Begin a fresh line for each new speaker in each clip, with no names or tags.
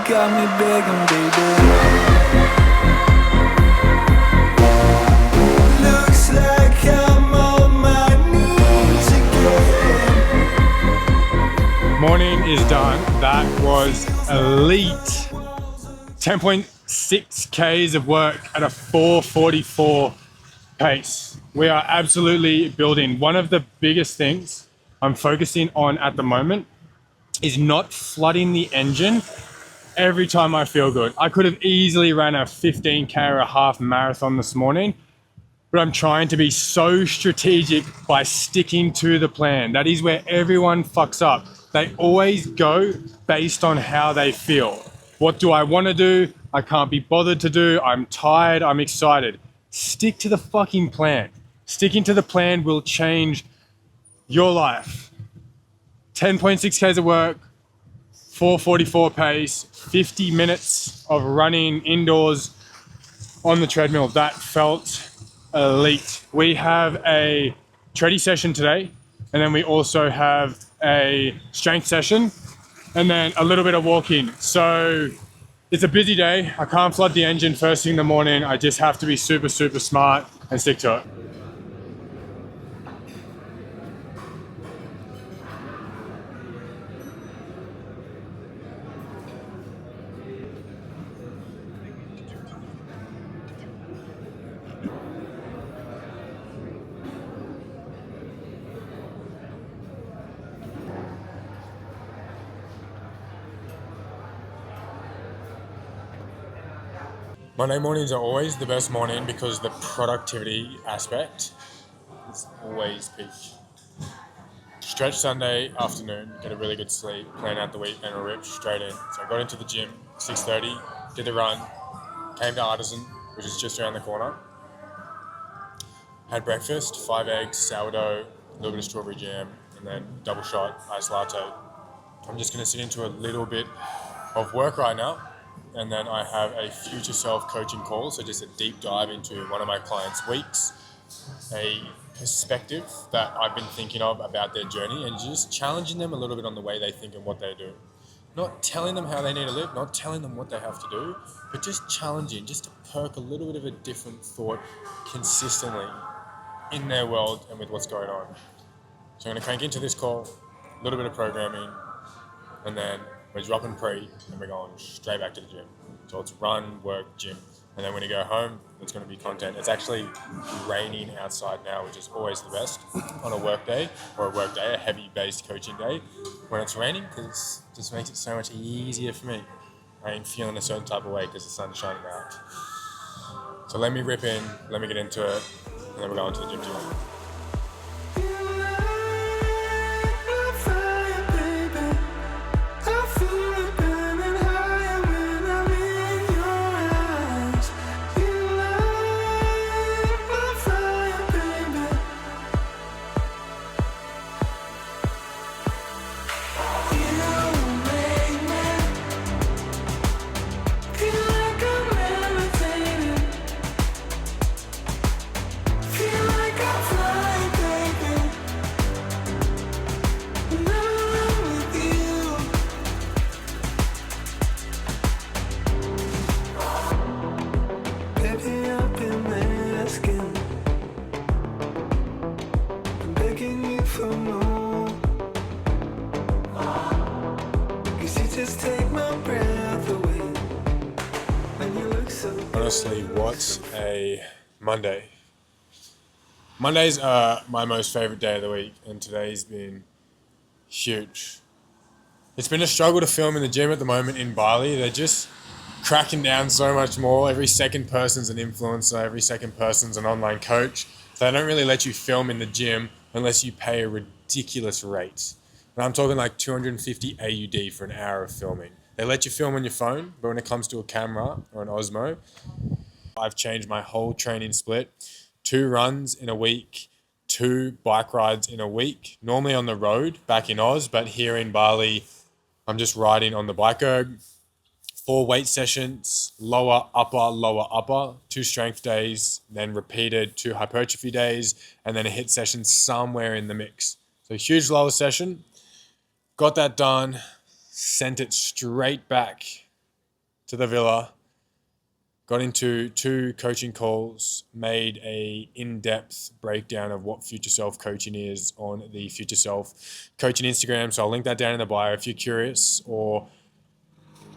got me begging, baby. Looks like I'm on my knees again.
Morning is done. That was elite. 10.6 Ks of work at a 4:44 pace. We are absolutely building. One of the biggest things I'm focusing on at the moment is not flooding the engine every time I feel good. I could have easily ran a 15K or a half marathon this morning, but I'm trying to be so strategic by sticking to the plan. That is where everyone fucks up. They always go based on how they feel. What do I want to do? I can't be bothered to do. I'm tired. I'm excited. Stick to the fucking plan. Sticking to the plan will change your life. 10.6 Ks of work, 4:44 pace, 50 minutes of running indoors on the treadmill. That felt elite. We have a treadie session today, and then we also have a strength session, and then a little bit of walking. So it's a busy day. I can't flood the engine first thing in the morning. I just have to be super, super smart and stick to it. Monday mornings are always the best morning because the productivity aspect is always peak. Stretch Sunday afternoon, get a really good sleep, plan out the week, and rip straight in. So I got into the gym, 6:30, did the run, came to Artisan, which is just around the corner. Had breakfast, 5 eggs, sourdough, a little bit of strawberry jam, and then double shot iced latte. I'm just going to sit into a little bit of work right now, and then I have a future self coaching call, so just a deep dive into one of my clients' weeks, a perspective that I've been thinking of about their journey, and just challenging them a little bit on the way they think and what they do. Not telling them how they need to live, not telling them what they have to do, but just challenging, just to perk a little bit of a different thought consistently in their world and with what's going on. So I'm going to crank into this call, a little bit of programming, and then we're dropping pre and we're going straight back to the gym. So it's run, work, gym. And then when you go home, it's going to be content. It's actually raining outside now, which is always the best on a work day or a heavy-based coaching day. When it's raining, because it just makes it so much easier for me. I ain't feeling a certain type of way because the sun's shining out. So let me rip in, let me get into it, and then we're going to the gym together. Honestly, what a Monday. Mondays are my most favorite day of the week, and today's been huge. It's been a struggle to film in the gym at the moment in Bali. They're just cracking down so much more. Every second person's an influencer, every second person's an online coach. So they don't really let you film in the gym unless you pay a ridiculous rate. And I'm talking like 250 AUD for an hour of filming. They let you film on your phone, but when it comes to a camera or an Osmo, I've changed my whole training split. 2 runs in a week, 2 bike rides in a week, normally on the road back in Oz, but here in Bali, I'm just riding on the bike erg. 4 weight sessions, lower, upper, 2 strength days, then repeated 2 hypertrophy days, and then a HIIT session somewhere in the mix. So huge lower session, got that done, sent it straight back to the villa, got into 2 coaching calls, made a in-depth breakdown of what Future Self coaching is on the Future Self coaching Instagram. So I'll link that down in the bio if you're curious or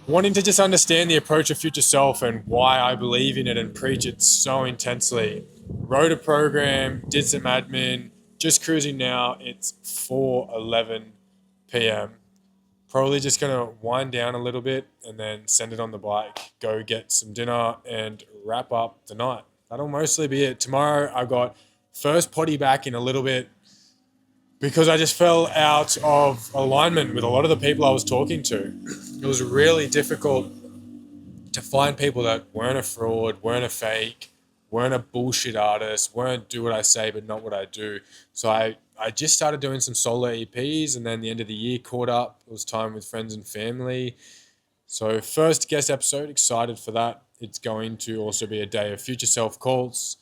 wanting to just understand the approach of Future Self and why I believe in it and preach it so intensely. Wrote a program, did some admin, just cruising now. It's 4:11 p.m. Probably just going to wind down a little bit and then send it on the bike, go get some dinner and wrap up the night. That'll mostly be it. Tomorrow I got first potty back in a little bit because I just fell out of alignment with a lot of the people I was talking to. It was really difficult to find people that weren't a fraud, weren't a fake, weren't a bullshit artist, weren't do what I say but not what I do. So I just started doing some solo EPs, and then the end of the year caught up. It was time with friends and family. So first guest episode, excited for that. It's going to also be a day of Future Self calls,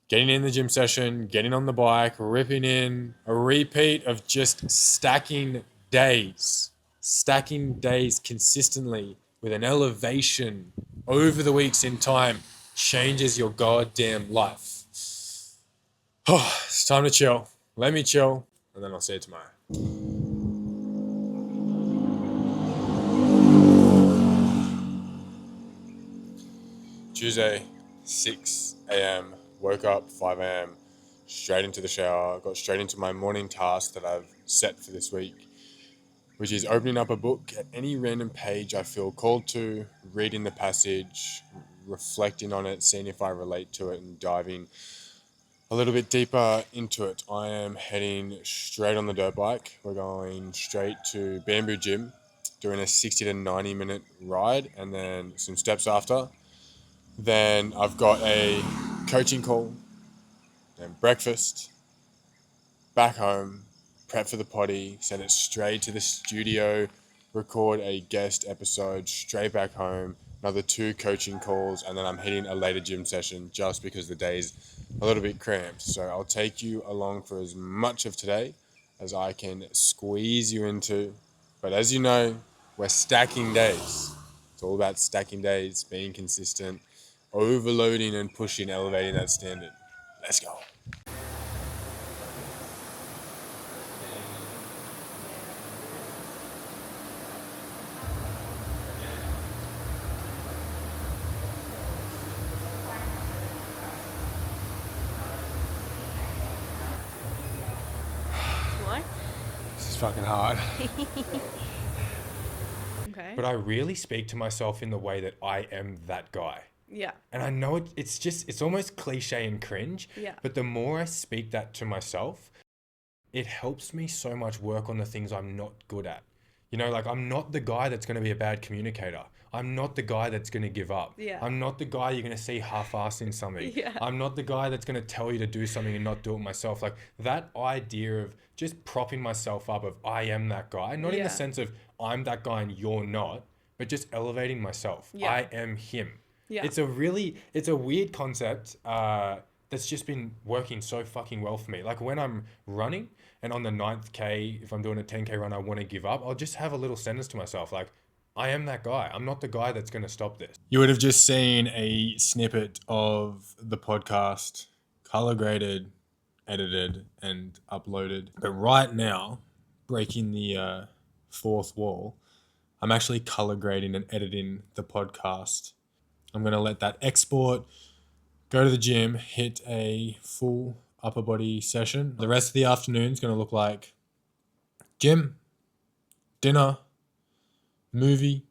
getting in the gym session, getting on the bike, ripping in a repeat of just stacking days consistently with an elevation over the weeks in time changes your goddamn life. Oh, it's time to chill. Let me chill, and then I'll see you tomorrow. Tuesday, 6 a.m. Woke up 5 a.m. Straight into the shower. Got straight into my morning task that I've set for this week, which is opening up a book at any random page I feel called to, reading the passage, reflecting on it, seeing if I relate to it, and diving a little bit deeper into it. I am heading straight on the dirt bike. We're going straight to Bamboo Gym, doing a 60 to 90 minute ride and then some steps after. Then I've got a coaching call, then breakfast, back home, prep for the potty, send it straight to the studio, record a guest episode, straight back home, another 2 coaching calls, and then I'm hitting a later gym session just because the day's a little bit cramped. So I'll take you along for as much of today as I can squeeze you into. But as you know, we're stacking days. It's all about stacking days, being consistent, overloading and pushing, elevating that standard. Let's go.
What?
This is fucking hard.
Okay.
But I really speak to myself in the way that I am that guy.
Yeah.
And I know it's almost cliche and cringe.
Yeah.
But the more I speak that to myself, it helps me so much work on the things I'm not good at. You know, like I'm not the guy that's going to be a bad communicator. I'm not the guy that's going to give up.
Yeah.
I'm not the guy you're going to see half-assed in something.
Yeah.
I'm not the guy that's going to tell you to do something and not do it myself. Like that idea of just propping myself up of I am that guy, not in
Yeah.
the sense of I'm that guy and you're not, but just elevating myself.
Yeah.
I am him.
Yeah.
It's a weird concept that's just been working so fucking well for me. Like when I'm running and on the 9th K, if I'm doing a 10K run, I want to give up, I'll just have a little sentence to myself like, I am that guy. I'm not the guy that's going to stop this. You would have just seen a snippet of the podcast, color graded, edited, and uploaded. But right now, breaking the 4th wall, I'm actually color grading and editing the podcast. I'm going to let that export, go to the gym, hit a full upper body session. The rest of the afternoon is going to look like gym, dinner, movie,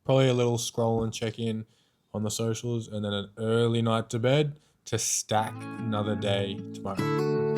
probably a little scroll and check in on the socials, and then an early night to bed to stack another day tomorrow.